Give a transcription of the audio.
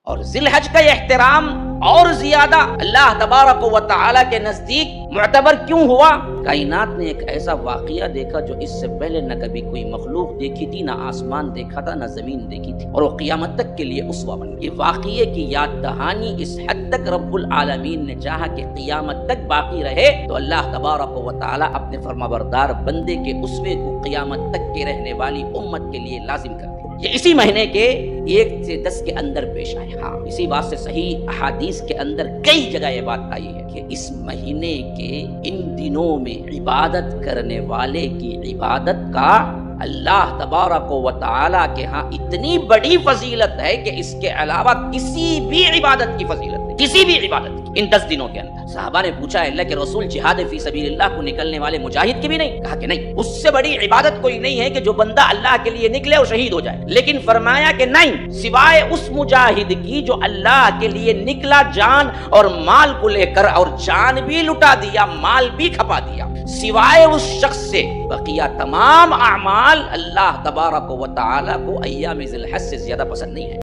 اور ذی الحج کا احترام اور زیادہ اللہ تبارک و تعالی کے نزدیک معتبر کیوں ہوا؟ کائنات نے ایک ایسا واقعہ دیکھا جو اس سے پہلے نہ کبھی کوئی مخلوق دیکھی تھی، نہ آسمان دیکھا تھا، نہ زمین دیکھی تھی، اور وہ قیامت تک کے لیے اسوہ بن گئی۔ یہ واقعے کی یاد دہانی اس حد تک رب العالمین نے چاہا کہ قیامت تک باقی رہے، تو اللہ تبارک و تعالی اپنے فرمانبردار بندے کے اسوے کو قیامت تک کے رہنے والی امت کے لیے لازم کر دیا۔ یہ اسی مہینے کے 1 سے 10 کے اندر پیش آئے۔ ہاں، اسی بات سے صحیح احادیث کے اندر کئی جگہ یہ بات آئی ہے کہ اس مہینے کے ان دنوں میں عبادت کرنے والے کی عبادت کا اللہ تبارک و تعالی کے ہاں اتنی بڑی فضیلت ہے کہ اس کے علاوہ کسی بھی عبادت کی فضیلت نہیں، کسی بھی عبادت کی ان 10 دنوں کے اندر۔ صحابہ نے پوچھا اللہ کے رسول جہاد فی سبیل اللہ کو نکلنے والے مجاہد کی بھی نہیں؟ کہا کہ نہیں، اس سے بڑی عبادت کوئی نہیں ہے کہ جو بندہ اللہ کے لیے نکلے اور شہید ہو جائے، لیکن فرمایا کہ نہیں، سوائے اس مجاہد کی جو اللہ کے لیے نکلا جان اور مال کو لے کر، اور جان بھی لٹا دیا، مال بھی کھپا دیا، سوائے اس شخص سے بقیہ تمام اعمال اللہ تبارک و تعالی کو ایام ذی الحج سے زیادہ پسند نہیں ہے۔